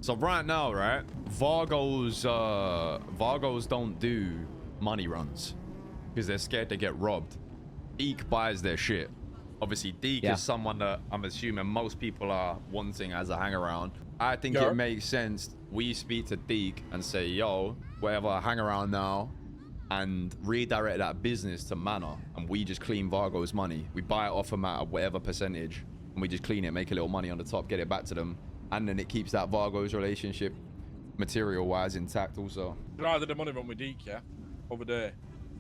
So right now, right, Vargos don't do money runs because they're scared to get robbed. Deke buys their shit. Obviously, Deke is someone that I'm assuming most people are wanting as a hang around. I think it makes sense we speak to Deke and say, yo, whatever, hang around now, and redirect that business to Manor, and we just clean Vargo's money. We buy it off them at whatever percentage, and we just clean it, make a little money on the top, get it back to them, and then it keeps that Vargo's relationship material-wise intact also. I did a money run with Deke, yeah, over there,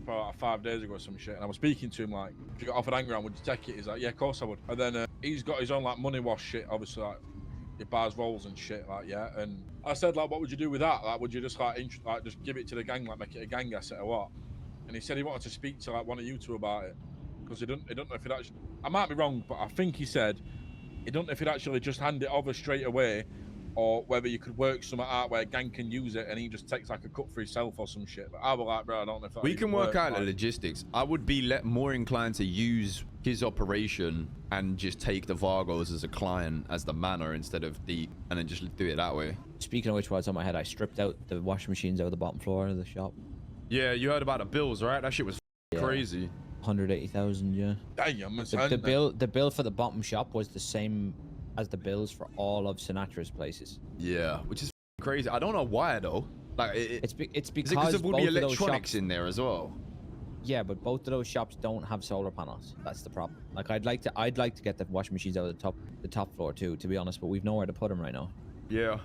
about 5 days ago or some shit, and I was speaking to him like, if you got offered hang around, would you take it? He's like, yeah, of course I would. And then he's got his own like money wash shit, obviously, like he buys rolls and shit, like, yeah. And I said, like, what would you do with that? Like, would you just like just give it to the gang, like make it a gang asset or what? And he said he wanted to speak to like one of you two about it because he don't know if it actually, I might be wrong, but I think he said he don't know if he'd actually just hand it over straight away, or whether you could work something out where a gang can use it and he just takes like a cut for himself or some shit. But I was like, bro, I don't know if that we can work out like, the logistics. I would be more inclined to use his operation and just take the Vargos as a client as the Manor instead of the, and then just do it that way. Speaking of which, while it's on my head, I stripped out the washing machines out of the bottom floor of the shop. Yeah, you heard about the bills, right? That shit was crazy. 180,000, yeah. Damn, the bill for the bottom shop was the same as the bills for all of Sinatra's places. Yeah, which is crazy. I don't know why though. Like it's because of all the electronics in there as well. Yeah, but both of those shops don't have solar panels. That's the problem. Like I'd like to get the washing machines out of the top floor too, to be honest. But we've nowhere to put them right now. Yeah.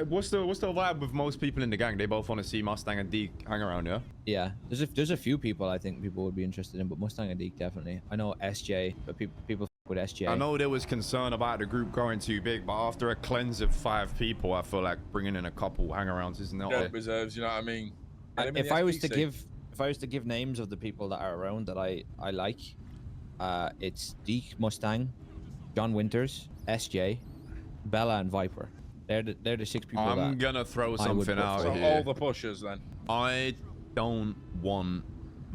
What's the vibe with most people in the gang? They both want to see Mustang and Deke hang around, yeah? Yeah. There's a few people I think people would be interested in, but Mustang and Deke definitely. I know SJ, but people with SJ. I know there was concern about the group growing too big, but after a cleanse of 5 people, I feel like bringing in a couple hang-arounds isn't that reserves, you know what I mean? If I was to give names of the people that are around that I like, it's Deke, Mustang, John Winters, SJ, Bella, and Viper. They're the 6 people. I'm gonna throw something out so here. All the pushers then. I don't want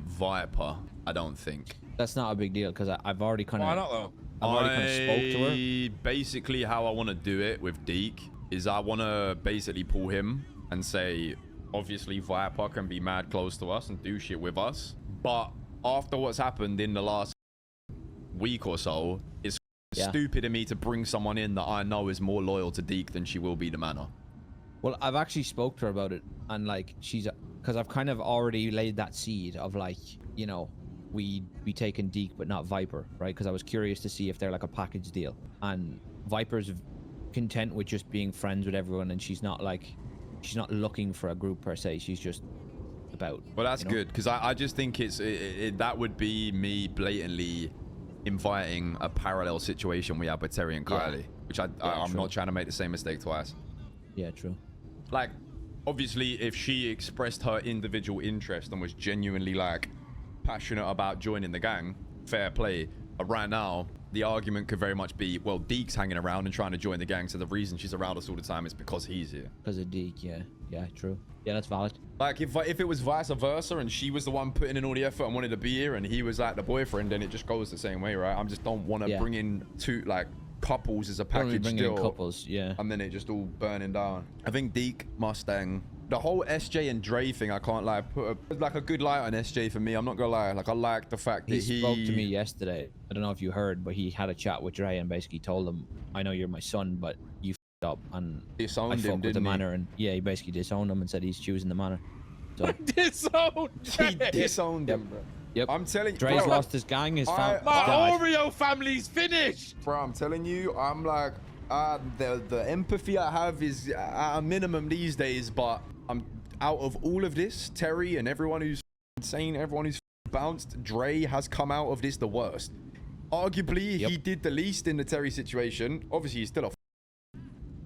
Viper. I don't think. That's not a big deal because I've already kind of. Why not though? I've already kind of spoke to her. Basically, how I want to do it with Deke is I want to basically pull him and say, obviously Viper can be mad close to us and do shit with us, but after what's happened in the last week or so, it's stupid of me to bring someone in that I know is more loyal to Deke than she will be to Manor. Well, I've actually spoke to her about it, and like because I've kind of already laid that seed of like, you know, we'd be taking Deke but not Viper, right? Because I was curious to see if they're like a package deal, and Viper's content with just being friends with everyone, and she's not looking for a group per se. She's just about. Well, that's good, because I just think that would be me blatantly inviting a parallel situation we have with Terry and Kylie, which I'm not trying to make the same mistake twice. Yeah, true. Like, obviously, if she expressed her individual interest and was genuinely like passionate about joining the gang, fair play. But right now, the argument could very much be, well, Deke's hanging around and trying to join the gang, so the reason she's around us all the time is because he's here. Because of Deke, yeah, true. Yeah, that's valid. Like, if it was vice versa and she was the one putting in all the effort and wanted to be here and he was like the boyfriend, then it just goes the same way, right? I just don't want to bring in two like couples as a package deal. Couples, yeah. And then it just all burning down. I think Deke, Mustang, the whole SJ and Dre thing, I can't lie, put like a good light on SJ for me. I'm not gonna lie. Like, I like the fact that he spoke to me yesterday. I don't know if you heard, but he had a chat with Dre and basically told him, I know you're my son, but you f***ed up, and disowned him, with the Manor. And yeah, he basically disowned him and said he's choosing the Manor. So disowned Dre. He disowned him, bro. Yep. I'm telling you, Dre's lost his gang. His my Oreo family's finished. Bro, I'm telling you, I'm like, the empathy I have is at a minimum these days, but I'm out of all of this, Terry and everyone who's insane, everyone who's bounced, Dre has come out of this the worst. Arguably, he did the least in the Terry situation. Obviously, he's still a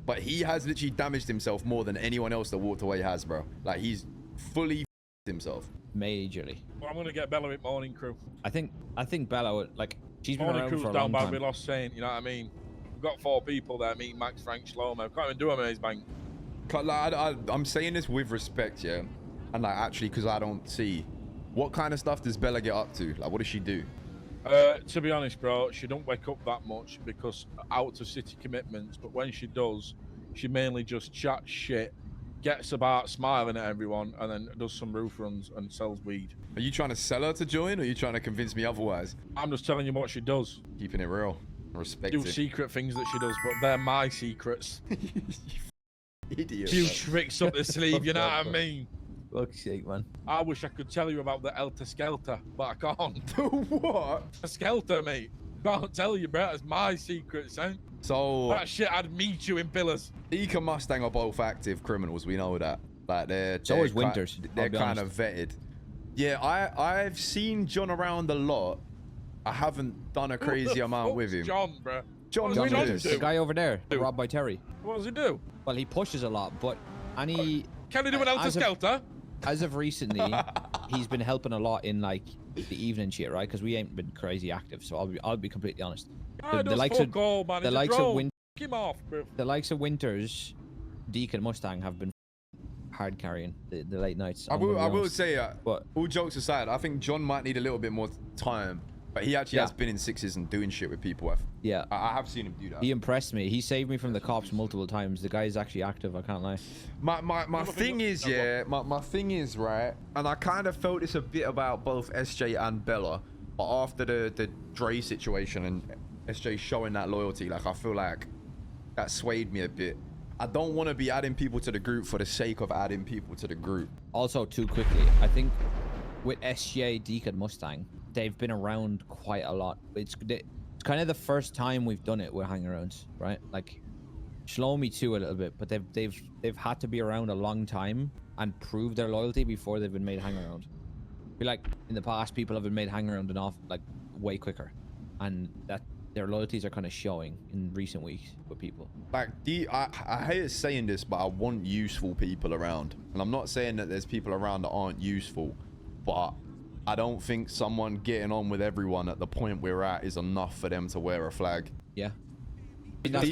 but he has literally damaged himself more than anyone else that walked away has, bro. Like, he's fully himself. Majorly. Well, I'm gonna get Bella with Morning Crew. I think Bella would, like, she's been Morning around Crew's for a down long by time. we lost Saint, you know what I mean? We've got 4 people there, me, Max, Frank, Shlomo. Can't even do a maze bank. Like, I'm saying this with respect, yeah, and like actually because I don't see what kind of stuff does Bella get up to. Like, what does she do? To be honest, bro, she don't wake up that much because out of city commitments. But when she does, She mainly just chats shit, gets about smiling at everyone, and then does some roof runs and sells weed. Are you trying to sell her to join, or are you trying to convince me otherwise? I'm just telling you what she does. Keeping it real. I respect Do it. secret things that she does, but they're my secrets. Idiot. Few tricks up the sleeve, you know what I mean? Fuck's sake, man. I wish I could tell you about the Elter Skelter, but I can't. What? A Skelter, mate. Can't tell you, bro. It's my secrets, eh? So That shit, I'd meet you in pillars. Deke and Mustang are both active criminals. We know that. Like So is Winters, They're I'll be kind of vetted. Yeah, I've seen John around a lot. I haven't done a crazy amount with him. John, bro. John What does John Winters. do? The guy over there, Who? robbed by Terry. What does he do? Well, he pushes a lot, but any Can he do an Elter as of- Skelter? as of recently, he's been helping a lot in like the evening shit, right? Because we ain't been crazy active. So I'll be completely honest. The likes of man. the It's likes a of drone. Fuck him off, bro. the likes of Winters, Deke and Mustang have been hard carrying the late nights. I I'm gonna be will honest. say, But- all jokes aside, I think John might need a little bit more time, but he actually Yeah. has been in sixes and doing shit with people. Yeah, I have seen him do that. he impressed me. He saved me from the cops multiple times. The guy is actually active. I can't lie. My thing is, yeah, my thing is, right, and I kind of felt this a bit about both SJ and Bella, but after the Dre situation and SJ showing that loyalty, like, I feel like that swayed me a bit. I don't want to be adding people to the group for the sake of adding people to the group. Also, too quickly, I think with SJ, Deke, and Mustang, they've been around quite a lot. It's kind of the first time we've done it with hangarounds, right? Like, slow me too a little bit, but they've had to be around a long time and prove their loyalty before they've been made hangaround. I feel like in the past, people have been made hangaround and off like way quicker, and that their loyalties are kind of showing in recent weeks with people. Like, I hate saying this, but I want useful people around. And I'm not saying that there's people around that aren't useful, but I don't think someone getting on with everyone at the point we're at is enough for them to wear a flag. Yeah. That's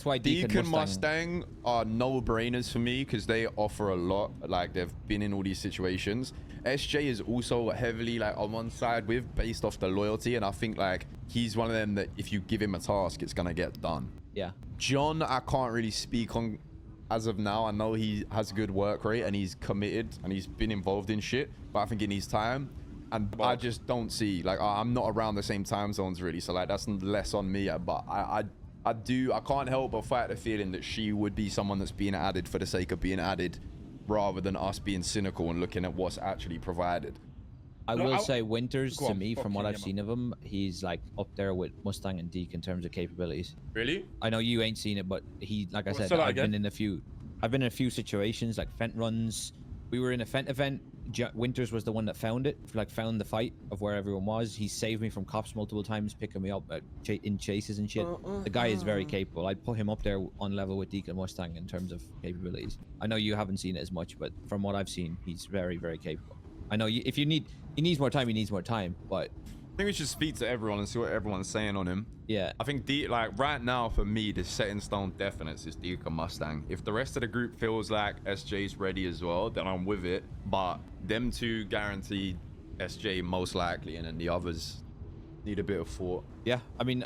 why Deke and Mustang are no-brainers for me because they offer a lot. Like, they've been in all these situations. SJ is also heavily like on one side with based off the loyalty, and I think like he's one of them that if you give him a task, it's gonna get done. Yeah. John, I can't really speak on as of now. I know he has a good work rate and he's committed and he's been involved in shit, but I think it needs time. And I just don't see, like, I'm not around the same time zones really, so like that's less on me. But I can't help but fight the feeling that she would be someone that's being added for the sake of being added, rather than us being cynical and looking at what's actually provided. I will say Winters, Go to on, me, from what fucking I've seen of him, he's like up there with Mustang and Deke in terms of capabilities. Really? I know you ain't seen it, but he, like I said, say that I've again. been in a few situations like Fent runs. We were in a Fent event. Winters was the one that found it, like found the fight of where everyone was. He saved me from cops multiple times, picking me up in chases and shit. The guy is very capable. I'd put him up there on level with Deke and Mustang in terms of capabilities. I know you haven't seen it as much, but from what I've seen, he's very, very capable. I know if he needs more time, he needs more time, but I think we should speak to everyone and see what everyone's saying on him. yeah. I think like right now for me, the set in stone definites is Deke and Mustang. If the rest of the group feels like SJ's ready as well, then I'm with it. But them two guaranteed SJ most likely, and then the others need a bit of thought. Yeah, I mean,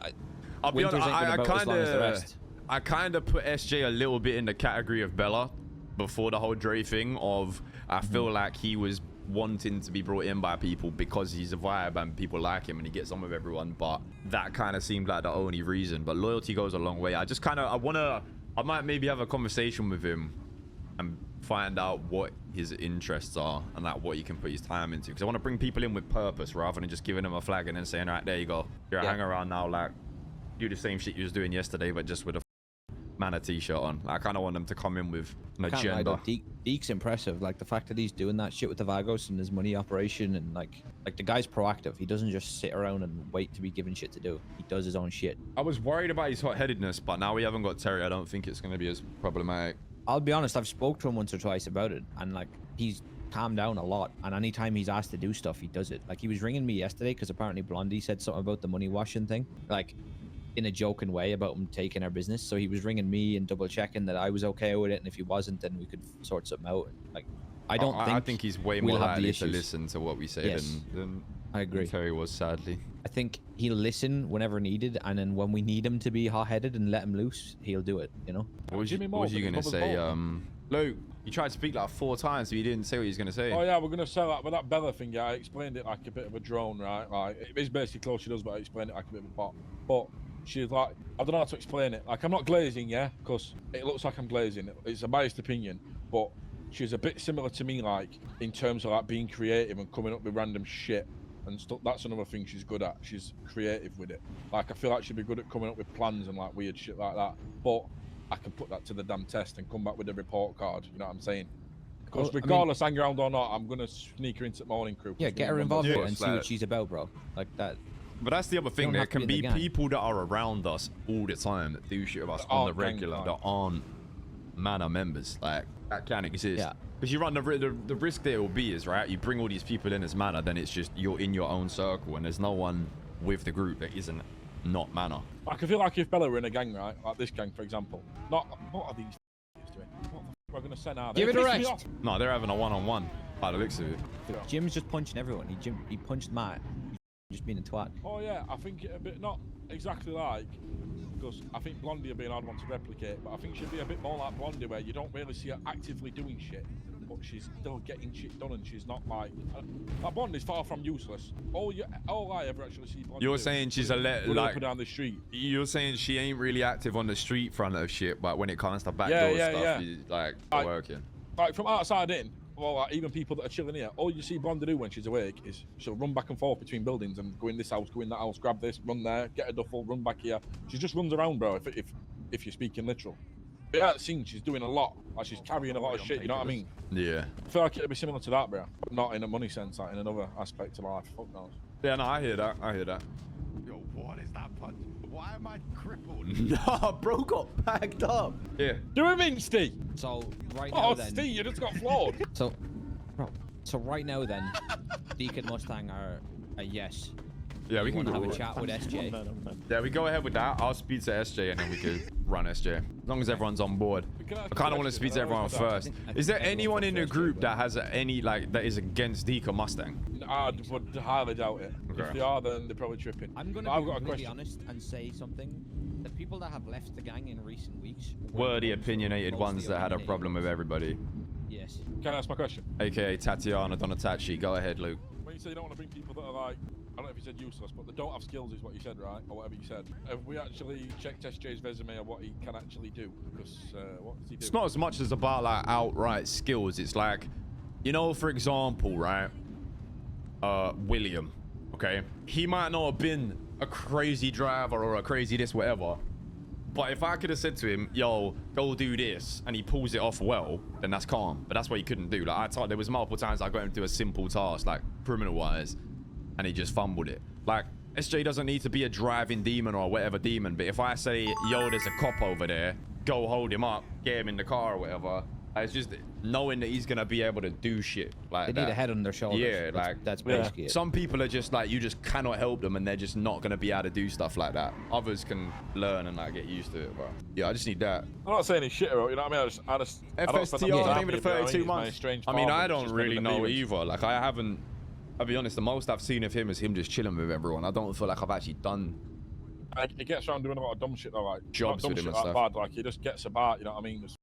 I'll be Winters honest, ain't been about as long as the rest. I kind of put SJ a little bit in the category of Bella before the whole Dre thing of I feel like he was wanting to be brought in by people because he's a vibe and people like him and he gets on with everyone, but that kind of seemed like the only reason. But loyalty goes a long way. I just kind of I might maybe have a conversation with him and find out what his interests are and like what he can put his time into, because I want to bring people in with purpose rather than just giving them a flag and then saying, all right, there you go, you're a hang around now, like do the same shit you was doing yesterday but just with a Manor t-shirt on. I kind of want them to come in with an agenda. Deke's impressive. Like the fact that he's doing that shit with the Vagos and his money operation, and like the guy's proactive. He doesn't just sit around and wait to be given shit to do. He does his own shit. I was worried about his hot-headedness, but now we haven't got Terry. I don't think it's going to be as problematic. I'll be honest, I've spoke to him once or twice about it, and like he's calmed down a lot, and anytime he's asked to do stuff, he does it. Like he was ringing me yesterday because apparently Blondie said something about the money washing thing, like in a joking way about him taking our business. So he was ringing me and double checking that I was okay with it, and if he wasn't, then we could sort something out. Like I think he's way more we'll have the likely to issues. listen to what we say Yes. than I agree. Terry was, sadly. I think he'll listen whenever needed, and then when we need him to be hot-headed and let him loose, he'll do it. You know. What was you gonna say? Luke, you tried to speak like 4 times, but you didn't say what you was gonna say. Oh yeah, we're gonna say that with that Bella thing. Yeah, I explained it like a bit of a drone, right? Like it's basically close she does, but I explained it like a bit of a bot. But she's like, I don't know how to explain it. Like I'm not glazing, yeah, because it looks like I'm glazing. It's a biased opinion, but she's a bit similar to me, like in terms of like being creative and coming up with random shit and stuff. That's another thing she's good at. She's creative with it. Like I feel like she'd be good at coming up with plans and like weird shit like that. But I can put that to the damn test and come back with a report card. You know what I'm saying? Because regardless, hang around or not, I'm gonna sneak her into the morning crew. Yeah, get her involved with it and see what she's about, bro. Like that. But that's the other thing. There can be people that are around us all the time that do shit with us on the regular that aren't MANOR members. Like that can exist. Yeah. Because you run the risk there will be is right. You bring all these people in as MANOR, then it's just you're in your own circle, and there's no one with the group that isn't not MANOR. Like I feel like if Bella were in a gang, right, like this gang for example, what are these doing? What the we're gonna send out? Give it a rest. No, they're having a one-on-one by the looks of it. Jim's just punching everyone. He punched Matt. He's just being a twat. Oh yeah, I think it a bit not exactly like, because I think Blondie would be an hard one to replicate, but I think she'd be a bit more like Blondie, where you don't really see her actively doing shit, but she's still getting shit done, and she's not like Blondie's far from useless. All I ever actually see Blondie. You're saying she's a like down the street. You're saying she ain't really active on the street front of shit, but when it comes to backdoor stuff, she's like working. Like from outside in, or like even people that are chilling here, all you see Blondie do when she's awake is she'll run back and forth between buildings and go in this house, go in that house, grab this, run there, get a duffel, run back here. She just runs around, bro. If you're speaking literal. Behind the scenes, she's doing a lot. Like she's carrying a lot of shit. You know what I mean? Yeah. I feel like it'd be similar to that, bro. But not in a money sense, like in another aspect of life. Fuck knows. Yeah, no, I hear that. Yo, what is that punch? Why am I crippled? Nah, bro got bagged up. Yeah. Do it, Minksty. So right now then. Oh, Steve, you just got floored. So right now then, Deacon Mustang are a yes. Yeah, we can have a chat with SJ. Yeah, we go ahead with that. I'll speak to SJ and then we could run SJ. As long as everyone's on board. I kind of want to speak to everyone first. Is there anyone in the group that has any that is against Deacon Mustang? I would highly doubt it. Okay. If they are, then they're probably tripping. I'm gonna be really honest and say something. The people that have left the gang in recent weeks were the opinionated ones that had a problem with everybody. Yes. Can I ask my question? AKA Tatiana Donatacci. Go ahead, Luke. When you say you don't want to bring people that are like, I don't know if you said useless, but they don't have skills is what you said, right? Or whatever you said. Have we actually checked SJ's resume of what he can actually do? Because what does he do? It's not as much as about like outright skills. It's like, you know, for example, right? William, okay? He might not have been a crazy driver or a crazy this, whatever. But if I could have said to him, yo, go do this, and he pulls it off well, then that's calm. But that's what he couldn't do. Like there was multiple times I got him to do a simple task, like criminal-wise, and he just fumbled it. Like, SJ doesn't need to be a driving demon or whatever demon, but if I say, yo, there's a cop over there, go hold him up, get him in the car or whatever, it's just knowing that he's gonna be able to do shit like that. They need a head on their shoulders. Yeah, that's basically it. Some people are just like, you just cannot help them and they're just not gonna be able to do stuff like that. Others can learn and like get used to it, bro. Yeah, I just need that. I'm not saying he's shit, bro. You know what I mean? I just FSTR, maybe the 32 months. I mean, I don't really know either. Like, I haven't. I'll be honest. The most I've seen of him is him just chilling with everyone. I don't feel like I've actually done. He gets around doing a lot of dumb shit, though, like jobs with him and stuff. Bad. Like he just gets about. You know what I mean? Just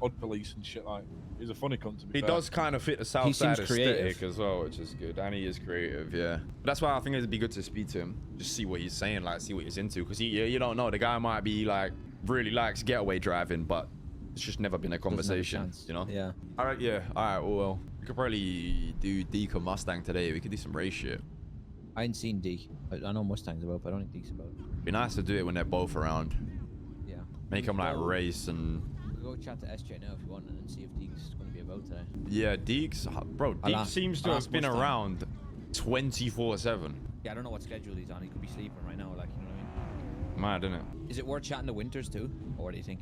odd police and shit. Like he's a funny cunt to be fair. Does kind of fit the south side aesthetic as well, which is good, and he is creative. Yeah, but that's why I think it'd be good to speak to him, just see what he's saying, like see what he's into, because you don't know, the guy might be like really likes getaway driving, but it's just never been a conversation, you know. Yeah. All right. Yeah. All right. Well, we could probably do Deke or Mustang today. We could do some race shit. I ain't seen Deke. I know Mustang's about, but I don't think Deke's about. Be nice to do it when they're both around. Yeah. Make them like race and. Go chat to SJ now if you want, and then see if Deke's going to be about today. Yeah, Deke's, bro, Deke seems to have been around 24/7. Yeah, I don't know what schedule he's on. He could be sleeping right now, like, you know what I mean? Mad, isn't it? Is it worth chatting to Winters too, or what do you think?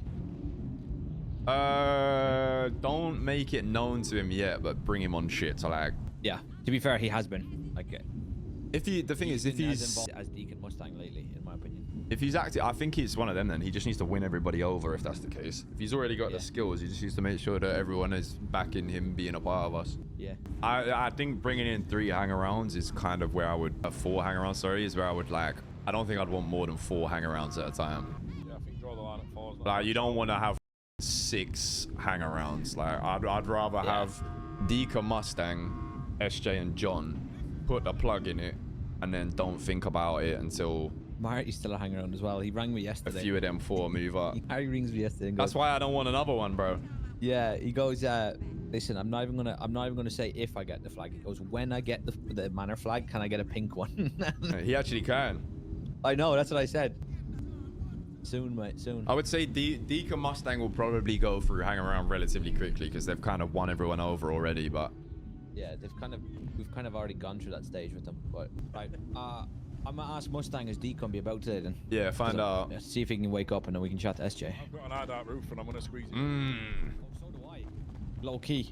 Don't make it known to him yet, but bring him on shit. So like, yeah. To be fair, he has been. Like, if he, the thing is, if he's as involved as Deacon Mustang lately, in my opinion. If he's acting, I think he's one of them then. He just needs to win everybody over if that's the case. If he's already got the skills, he just needs to make sure that everyone is backing him being a part of us. Yeah. I think bringing in 3 hang-arounds is kind of where I would... 4 hang-arounds, sorry, is where I would like... I don't think I'd want more than 4 hang-arounds at a time. Yeah, I think draw the line at 4. Like, you don't want to have 6 hang-arounds. Like, I'd rather have Deka, Mustang, SJ, and John put a plug in it, and then don't think about it until... Marty's still a hang around as well. He rang me yesterday. A few of them 4 move up. Harry rings me yesterday and goes, that's why I don't want another one, bro. Yeah, he goes, listen, I'm not even gonna say if I get the flag. He goes, when I get the Manor flag, can I get a pink one? He actually can. I know, that's what I said. Soon, mate, soon. I would say Deka Mustang will probably go through hang around relatively quickly because they've kind of won everyone over already, but yeah, we've kind of already gone through that stage with them. But right, I'm gonna ask Mustang as D can be about today then. Yeah, find out. See if he can wake up and then we can chat to SJ. I've got an eye dark roof and I'm gonna squeeze it. Oh, so do I. Low key.